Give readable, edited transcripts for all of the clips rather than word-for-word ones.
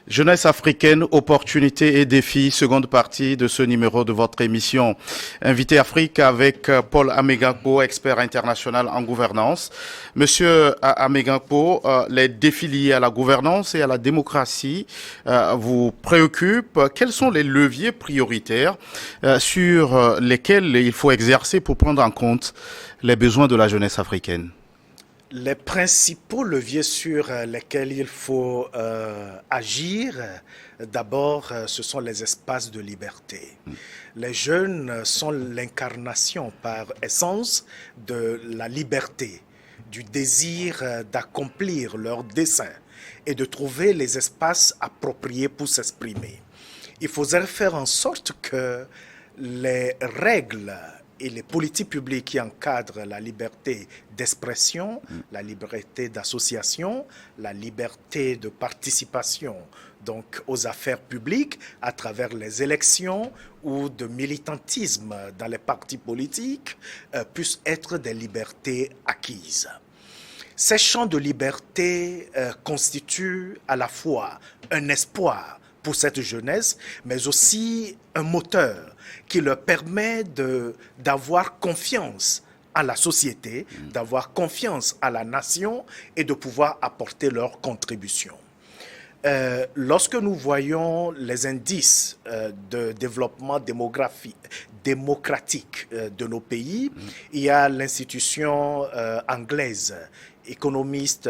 Jeunesse africaine, opportunités et défis, seconde partie de ce numéro de votre émission. Invité Afrique avec Paul Amegakpo, expert international en gouvernance. Monsieur Amegakpo, les défis liés à la gouvernance et à la démocratie vous préoccupent. Quels sont les leviers prioritaires sur lesquels il faut exercer pour prendre en compte les besoins de la jeunesse africaine? Les principaux leviers sur lesquels il faut agir, d'abord, ce sont les espaces de liberté. Les jeunes sont l'incarnation par essence de la liberté, du désir d'accomplir leurs desseins et de trouver les espaces appropriés pour s'exprimer. Il faudrait faire en sorte que les règles et les politiques publiques qui encadrent la liberté d'expression, la liberté d'association, la liberté de participation donc aux affaires publiques à travers les élections ou de militantisme dans les partis politiques puissent être des libertés acquises. Ces champs de liberté constituent à la fois un espoir pour cette jeunesse, mais aussi un moteur qui leur permet d'avoir confiance à la société, d'avoir confiance à la nation et de pouvoir apporter leur contribution. Lorsque nous voyons les indices de développement démocratique de nos pays, il y a l'institution anglaise Economist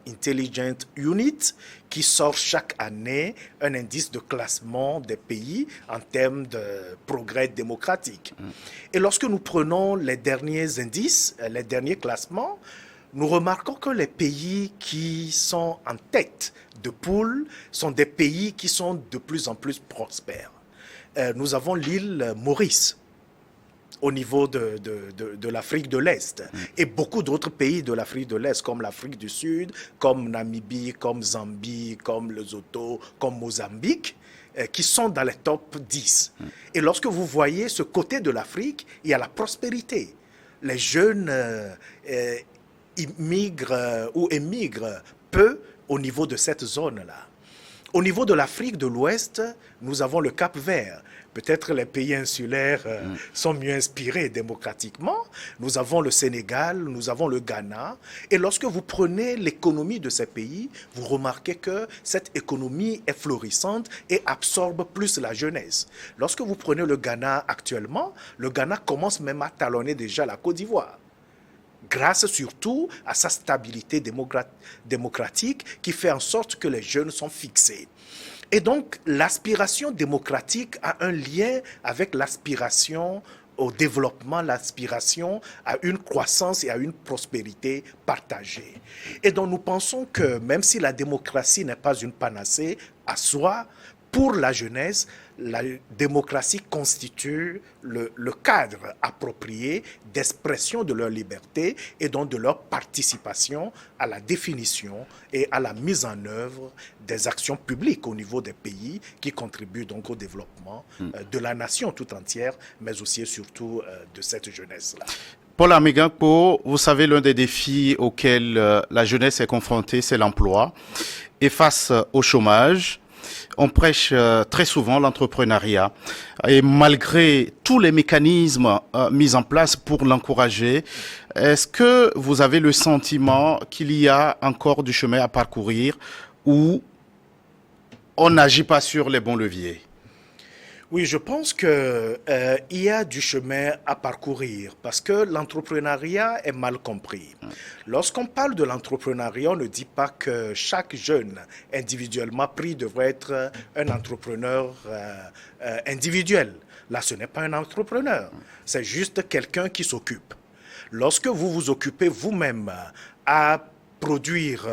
Intelligence Unit qui sort chaque année un indice de classement des pays en termes de progrès démocratique. Et lorsque nous prenons les derniers indices, les derniers classements, nous remarquons que les pays qui sont en tête de poule sont des pays qui sont de plus en plus prospères. Nous avons l'île Maurice au niveau de l'Afrique de l'Est et beaucoup d'autres pays de l'Afrique de l'Est comme l'Afrique du Sud, comme Namibie, comme Zambie, comme Lesotho, comme Mozambique, qui sont dans les top 10. Et lorsque vous voyez ce côté de l'Afrique, il y a la prospérité. Les jeunes immigrent ou émigrent peu au niveau de cette zone-là. Au niveau de l'Afrique de l'Ouest, nous avons le Cap-Vert. Peut-être les pays insulaires sont mieux inspirés démocratiquement. Nous avons le Sénégal, nous avons le Ghana. Et lorsque vous prenez l'économie de ces pays, vous remarquez que cette économie est florissante et absorbe plus la jeunesse. Lorsque vous prenez le Ghana actuellement, le Ghana commence même à talonner déjà la Côte d'Ivoire, grâce surtout à sa stabilité démocratique qui fait en sorte que les jeunes sont fixés. Et donc, l'aspiration démocratique a un lien avec l'aspiration au développement, l'aspiration à une croissance et à une prospérité partagée. Et donc, nous pensons que même si la démocratie n'est pas une panacée à soi, pour la jeunesse, la démocratie constitue le cadre approprié d'expression de leur liberté et donc de leur participation à la définition et à la mise en œuvre des actions publiques au niveau des pays qui contribuent donc au développement de la nation tout entière, mais aussi et surtout de cette jeunesse-là. Paul Amegakpo, vous savez, l'un des défis auxquels la jeunesse est confrontée, c'est l'emploi. Et face au chômage, on prêche très souvent l'entrepreneuriat et malgré tous les mécanismes mis en place pour l'encourager, est-ce que vous avez le sentiment qu'il y a encore du chemin à parcourir ou on n'agit pas sur les bons leviers? Oui, je pense qu'il y a du chemin à parcourir parce que l'entrepreneuriat est mal compris. Lorsqu'on parle de l'entrepreneuriat, on ne dit pas que chaque jeune individuellement pris devrait être un entrepreneur individuel. Là, ce n'est pas un entrepreneur, c'est juste quelqu'un qui s'occupe. Lorsque vous vous occupez vous-même à produire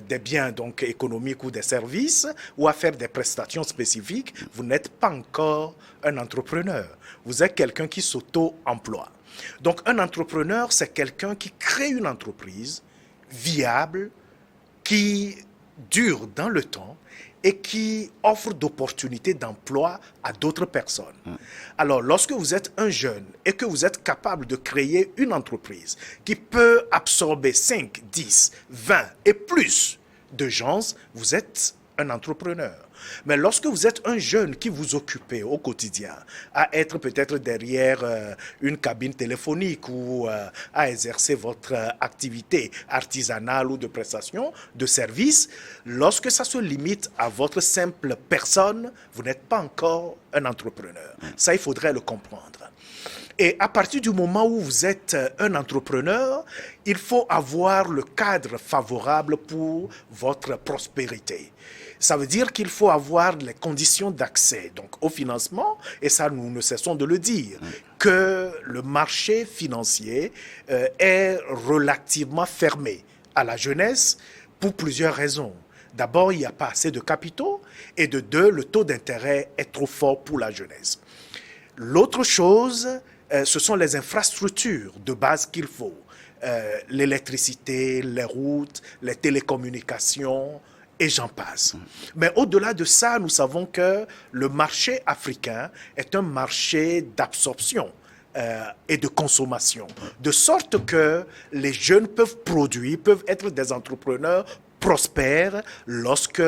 des biens donc économiques ou des services ou à faire des prestations spécifiques, vous n'êtes pas encore un entrepreneur. Vous êtes quelqu'un qui s'auto-emploie. Donc un entrepreneur, c'est quelqu'un qui crée une entreprise viable, qui dure dans le temps et qui offre d'opportunités d'emploi à d'autres personnes. Alors, lorsque vous êtes un jeune et que vous êtes capable de créer une entreprise qui peut absorber 5, 10, 20 et plus de gens, vous êtes un entrepreneur. Mais lorsque vous êtes un jeune qui vous occupez au quotidien à être peut-être derrière une cabine téléphonique ou à exercer votre activité artisanale ou de prestation de service, lorsque ça se limite à votre simple personne, vous n'êtes pas encore un entrepreneur. Ça, il faudrait le comprendre. Et à partir du moment où vous êtes un entrepreneur, il faut avoir le cadre favorable pour votre prospérité. Ça veut dire qu'il faut avoir les conditions d'accès donc au financement, et ça nous ne cessons de le dire, que le marché financier est relativement fermé à la jeunesse pour plusieurs raisons. D'abord, il n'y a pas assez de capitaux, et de deux, le taux d'intérêt est trop fort pour la jeunesse. L'autre chose, ce sont les infrastructures de base qu'il faut. L'électricité, les routes, les télécommunications, et j'en passe. Mais au-delà de ça, nous savons que le marché africain est un marché d'absorption et de consommation. De sorte que les jeunes peuvent produire, peuvent être des entrepreneurs prospère lorsque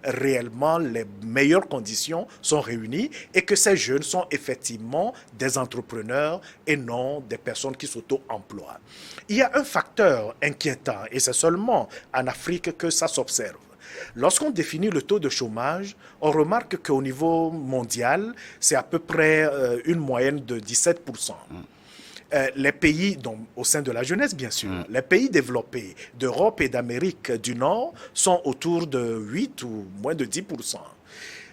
réellement les meilleures conditions sont réunies et que ces jeunes sont effectivement des entrepreneurs et non des personnes qui s'auto-emploient. Il y a un facteur inquiétant et c'est seulement en Afrique que ça s'observe. Lorsqu'on définit le taux de chômage, on remarque qu'au niveau mondial, c'est à peu près une moyenne de 17%. Les pays, donc, au sein de la jeunesse bien sûr, les pays développés d'Europe et d'Amérique du Nord sont autour de 8 ou moins de 10%.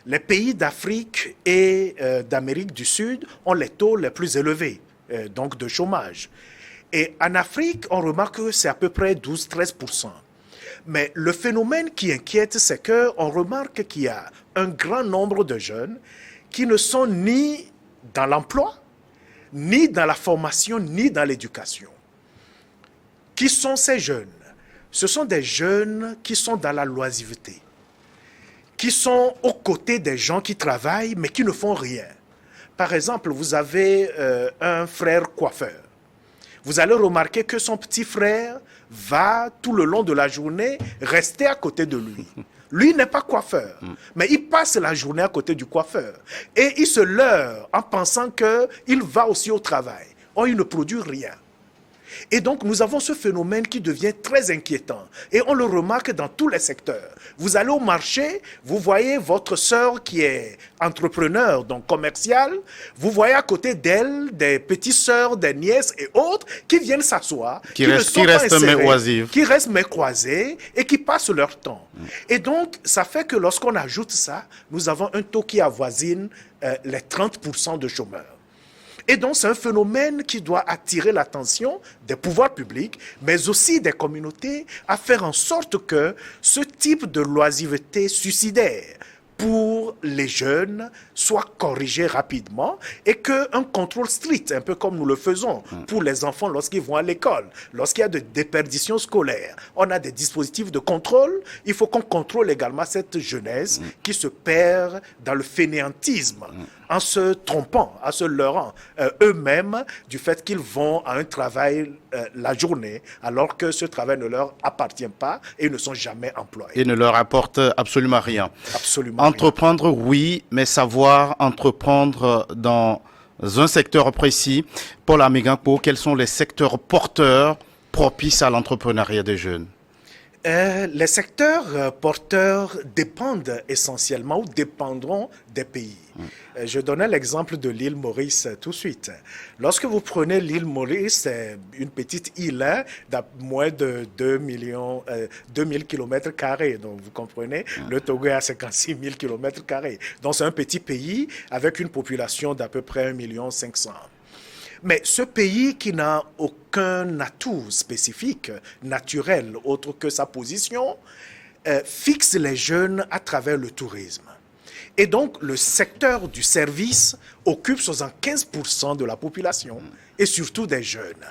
Les pays d'Afrique et d'Amérique du Sud ont les taux les plus élevés donc de chômage. Et en Afrique, on remarque que c'est à peu près 12-13%. Mais le phénomène qui inquiète, c'est qu'on remarque qu'il y a un grand nombre de jeunes qui ne sont ni dans l'emploi, ni dans la formation, ni dans l'éducation. Qui sont ces jeunes? Ce sont des jeunes qui sont dans la loisiveté, qui sont aux côtés des gens qui travaillent, mais qui ne font rien. Par exemple, vous avez un frère coiffeur. Vous allez remarquer que son petit frère va tout le long de la journée rester à côté de lui. Lui n'est pas coiffeur, mais il passe la journée à côté du coiffeur. Et il se leurre en pensant qu'il va aussi au travail. Or, il ne produit rien. Et donc, nous avons ce phénomène qui devient très inquiétant. Et on le remarque dans tous les secteurs. Vous allez au marché, vous voyez votre sœur qui est entrepreneur, donc commerciale. Vous voyez à côté d'elle des petites sœurs, des nièces et autres qui viennent s'asseoir, qui restent mains croisées et qui passent leur temps. Et donc, ça fait que lorsqu'on ajoute ça, nous avons un taux qui avoisine les 30% de chômeurs. Et donc, c'est un phénomène qui doit attirer l'attention des pouvoirs publics, mais aussi des communautés, à faire en sorte que ce type de loisiveté suicidaire pour les jeunes soit corrigé rapidement et qu'un contrôle strict, un peu comme nous le faisons pour les enfants lorsqu'ils vont à l'école, lorsqu'il y a de déperditions scolaires, on a des dispositifs de contrôle. Il faut qu'on contrôle également cette jeunesse qui se perd dans le fainéantisme en se trompant, en se leurrant eux-mêmes du fait qu'ils vont à un travail la journée alors que ce travail ne leur appartient pas et ils ne sont jamais employés. Et ne leur apporte absolument rien. Absolument. Entreprendre, oui, mais savoir entreprendre dans un secteur précis. Paul Amigankpo, quels sont les secteurs porteurs propices à l'entrepreneuriat des jeunes? Les secteurs porteurs dépendent essentiellement ou dépendront des pays. Je donnais l'exemple de l'île Maurice tout de suite. Lorsque vous prenez l'île Maurice, c'est une petite île d'à moins de 2000 km². Donc vous comprenez, le Togo est à 56 000 km². Donc c'est un petit pays avec une population d'à peu près 1,5 million. Mais ce pays qui n'a aucun atout spécifique, naturel, autre que sa position, fixe les jeunes à travers le tourisme. Et donc, le secteur du service occupe 75% de la population et surtout des jeunes.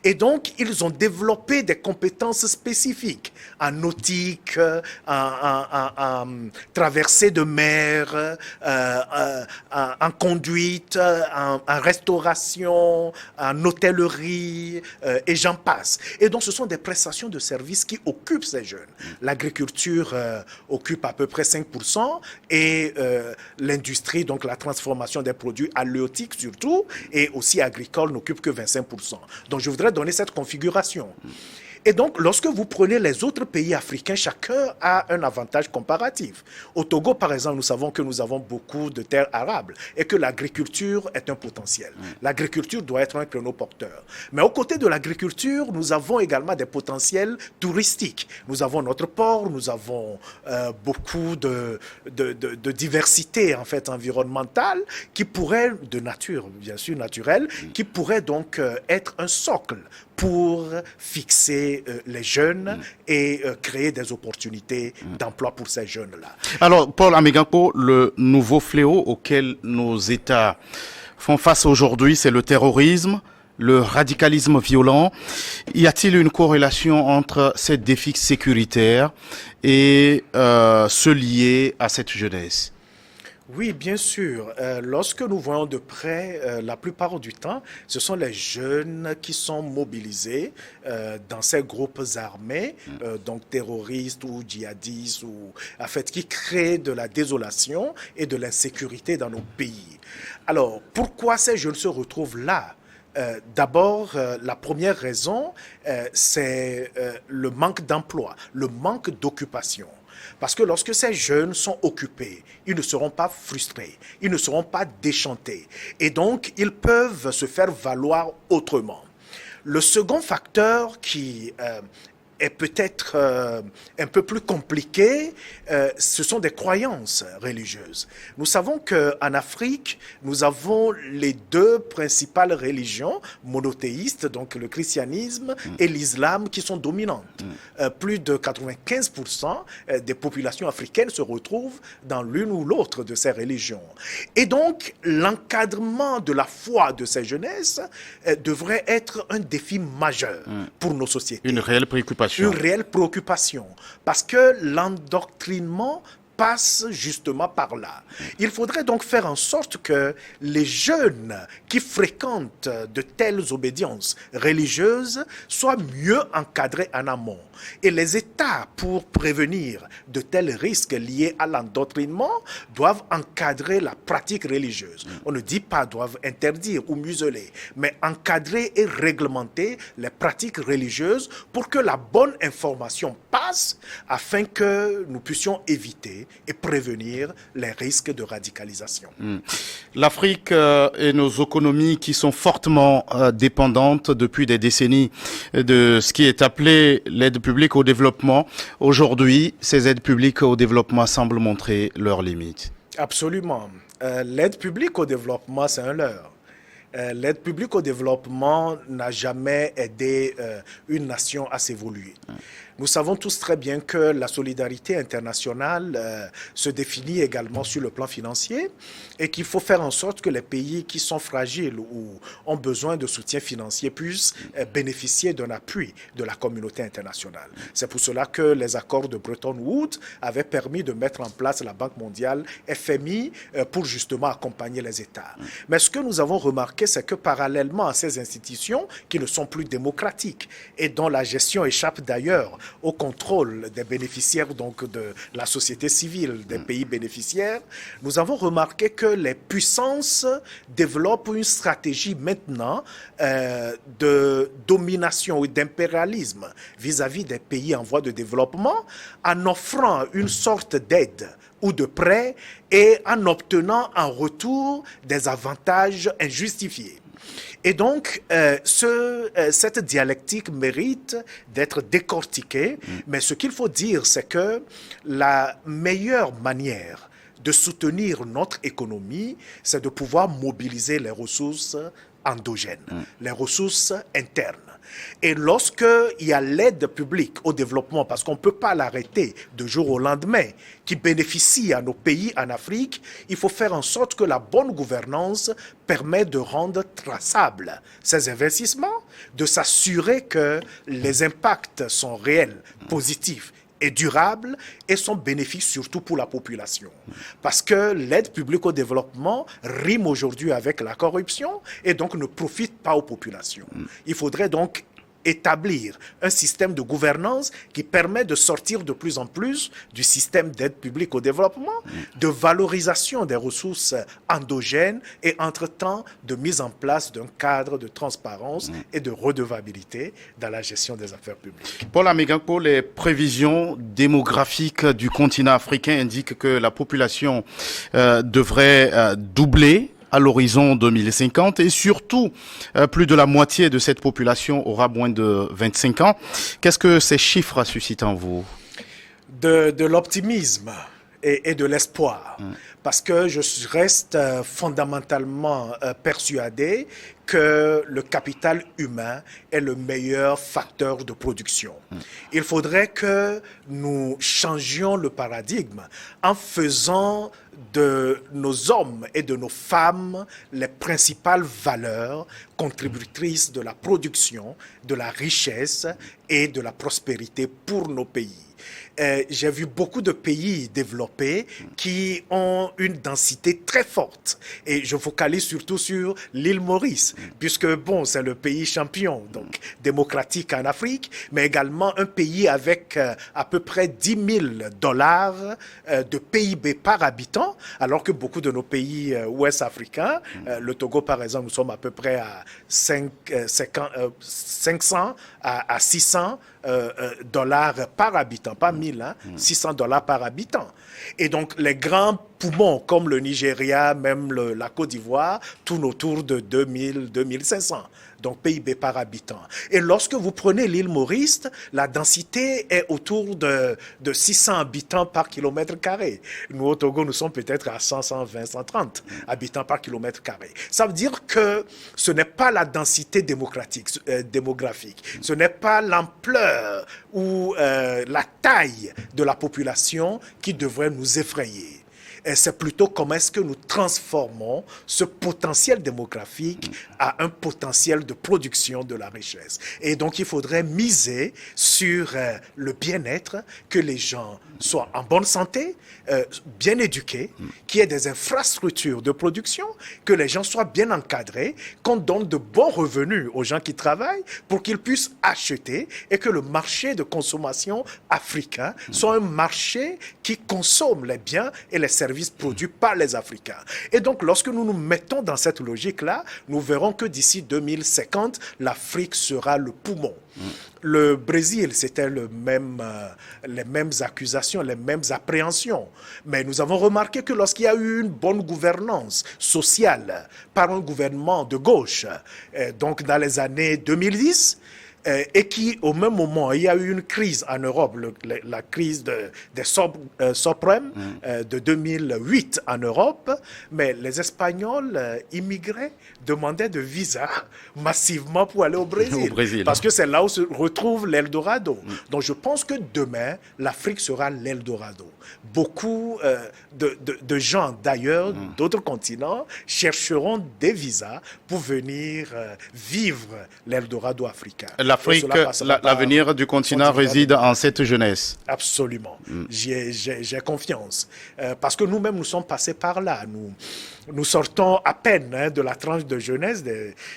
Et donc, ils ont développé des compétences spécifiques en nautique, en traversée de mer, en conduite, en restauration, en hôtellerie, et j'en passe. Et donc, ce sont des prestations de services qui occupent ces jeunes. L'agriculture occupe à peu près 5% et l'industrie, donc la transformation des produits halieutiques surtout, et aussi agricole, n'occupe que 25%. Donc, je voudrais donner cette configuration. Et donc, lorsque vous prenez les autres pays africains, chacun a un avantage comparatif. Au Togo, par exemple, nous savons que nous avons beaucoup de terres arables et que l'agriculture est un potentiel. L'agriculture doit être un créneau porteur. Mais aux côtés de l'agriculture, nous avons également des potentiels touristiques. Nous avons notre port, nous avons beaucoup de diversité en fait environnementale qui pourrait, de nature bien sûr naturelle, qui pourrait donc être un socle pour fixer les jeunes et créer des opportunités d'emploi pour ces jeunes-là. Alors, Paul Amegapo, le nouveau fléau auquel nos États font face aujourd'hui, c'est le terrorisme, le radicalisme violent. Y a-t-il une corrélation entre ces défis sécuritaires et ceux liés à cette jeunesse ? Oui, bien sûr. Lorsque nous voyons de près, la plupart du temps, ce sont les jeunes qui sont mobilisés dans ces groupes armés, donc terroristes ou djihadistes, ou en fait, qui créent de la désolation et de l'insécurité dans nos pays. Alors, pourquoi ces jeunes se retrouvent là ? D'abord, la première raison, c'est le manque d'emploi, le manque d'occupation. Parce que lorsque ces jeunes sont occupés, ils ne seront pas frustrés, ils ne seront pas déchantés. Et donc, ils peuvent se faire valoir autrement. Le second facteur qui est peut-être un peu plus compliqué, ce sont des croyances religieuses. Nous savons qu'en Afrique, nous avons les deux principales religions monothéistes, donc le christianisme et l'islam, qui sont dominantes. Plus de 95% des populations africaines se retrouvent dans l'une ou l'autre de ces religions. Et donc, l'encadrement de la foi de ces jeunesses devrait être un défi majeur pour nos sociétés. Une réelle préoccupation. Une réelle préoccupation, parce que l'endoctrinement passe justement par là. Il faudrait donc faire en sorte que les jeunes qui fréquentent de telles obédiences religieuses soient mieux encadrés en amont. Et les États, pour prévenir de tels risques liés à l'endoctrinement, doivent encadrer la pratique religieuse. On ne dit pas doivent interdire ou museler, mais encadrer et réglementer les pratiques religieuses pour que la bonne information passe afin que nous puissions éviter et prévenir les risques de radicalisation. L'Afrique et nos économies qui sont fortement dépendantes depuis des décennies de ce qui est appelé l'aide publique au développement. Aujourd'hui, ces aides publiques au développement semblent montrer leurs limites. Absolument. L'aide publique au développement, c'est un leurre. L'aide publique au développement n'a jamais aidé une nation à s'évoluer. Nous savons tous très bien que la solidarité internationale se définit également sur le plan financier et qu'il faut faire en sorte que les pays qui sont fragiles ou ont besoin de soutien financier puissent bénéficier d'un appui de la communauté internationale. C'est pour cela que les accords de Bretton Woods avaient permis de mettre en place la Banque mondiale, FMI, pour justement accompagner les États. Mais ce que nous avons remarqué, c'est que parallèlement à ces institutions qui ne sont plus démocratiques et dont la gestion échappe d'ailleurs au contrôle des bénéficiaires, donc de la société civile des pays bénéficiaires, nous avons remarqué que les puissances développent une stratégie maintenant de domination et d'impérialisme vis-à-vis des pays en voie de développement en offrant une sorte d'aide ou de prêt et en obtenant en retour des avantages injustifiés. Et donc, cette dialectique mérite d'être décortiquée, mais ce qu'il faut dire, c'est que la meilleure manière de soutenir notre économie, c'est de pouvoir mobiliser les ressources endogènes, les ressources internes. Et lorsqu'il y a l'aide publique au développement, parce qu'on ne peut pas l'arrêter de jour au lendemain, qui bénéficie à nos pays en Afrique, il faut faire en sorte que la bonne gouvernance permet de rendre traçables ces investissements, de s'assurer que les impacts sont réels, positifs et durables et sont bénéfiques surtout pour la population. Parce que l'aide publique au développement rime aujourd'hui avec la corruption et donc ne profite pas aux populations. Il faudrait donc établir un système de gouvernance qui permet de sortir de plus en plus du système d'aide publique au développement, de valorisation des ressources endogènes et entre-temps de mise en place d'un cadre de transparence et de redevabilité dans la gestion des affaires publiques. Paul Amegangpo, les prévisions démographiques du continent africain indiquent que la population devrait doubler à l'horizon 2050 et surtout, plus de la moitié de cette population aura moins de 25 ans. Qu'est-ce que ces chiffres suscitent en vous? De l'optimisme et de l'espoir. Parce que je reste fondamentalement persuadé que le capital humain est le meilleur facteur de production. Il faudrait que nous changions le paradigme en faisant de nos hommes et de nos femmes les principales valeurs contributrices de la production, de la richesse et de la prospérité pour nos pays. J'ai vu beaucoup de pays développés qui ont une densité très forte. Et je focalise surtout sur l'île Maurice, puisque, bon, c'est le pays champion, donc démocratique en Afrique, mais également un pays avec à peu près 10 000 dollars de PIB par habitant, alors que beaucoup de nos pays ouest-africains, le Togo par exemple, nous sommes à peu près à 500 à 600 dollars par habitant, pas 1000, 600 dollars par habitant. Et donc, les grands poumons comme le Nigeria, même la Côte d'Ivoire, tournent autour de 2000, 2500. Donc PIB par habitant. Et lorsque vous prenez l'île Maurice, la densité est autour de 600 habitants par kilomètre carré. Nous, au Togo, nous sommes peut-être à 100, 120, 130 habitants par kilomètre carré. Ça veut dire que ce n'est pas la densité démographique, ce n'est pas l'ampleur ou la taille de la population qui devrait nous effrayer. C'est plutôt comment est-ce que nous transformons ce potentiel démographique à un potentiel de production de la richesse. Et donc, il faudrait miser sur le bien-être, que les gens soient en bonne santé, bien éduqués, qu'il y ait des infrastructures de production, que les gens soient bien encadrés, qu'on donne de bons revenus aux gens qui travaillent pour qu'ils puissent acheter et que le marché de consommation africain soit un marché qui consomme les biens et les services produits par les Africains. Et donc, lorsque nous nous mettons dans cette logique-là, nous verrons que d'ici 2050, l'Afrique sera le poumon. Le Brésil, c'était les mêmes accusations, les mêmes appréhensions. Mais nous avons remarqué que lorsqu'il y a eu une bonne gouvernance sociale par un gouvernement de gauche, donc dans les années 2010, et qui, au même moment, il y a eu une crise en Europe, la crise des subprimes de 2008 en Europe, mais les Espagnols immigrés demandaient de visa massivement pour aller au Brésil. Parce que c'est là où se retrouve l'Eldorado. Donc je pense que demain, l'Afrique sera l'Eldorado. Beaucoup de gens d'ailleurs, d'autres continents, chercheront des visas pour venir vivre l'Eldorado africain. L'Afrique, l'avenir du continent réside en cette jeunesse. Absolument. J'ai confiance. Parce que nous-mêmes, nous sommes passés par là. Nous sortons à peine de la tranche de jeunesse,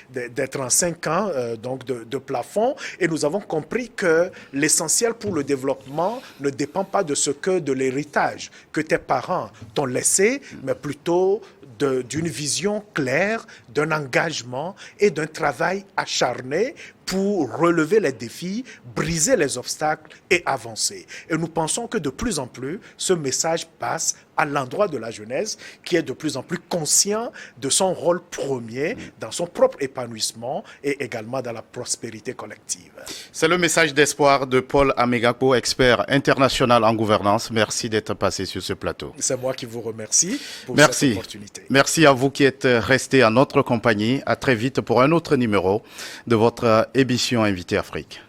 d'être en 5 ans donc de plafond, et nous avons compris que l'essentiel pour le développement ne dépend pas de l'héritage que tes parents t'ont laissé, mais plutôt d'une vision claire, d'un engagement et d'un travail acharné pour relever les défis, briser les obstacles et avancer. Et nous pensons que de plus en plus, ce message passe à l'endroit de la jeunesse qui est de plus en plus conscient de son rôle premier dans son propre épanouissement et également dans la prospérité collective. C'est le message d'espoir de Paul Amegakpo, expert international en gouvernance. Merci d'être passé sur ce plateau. C'est moi qui vous remercie pour cette opportunité. Merci à vous qui êtes restés en notre compagnie. À très vite pour un autre numéro de votre émission Invité Afrique.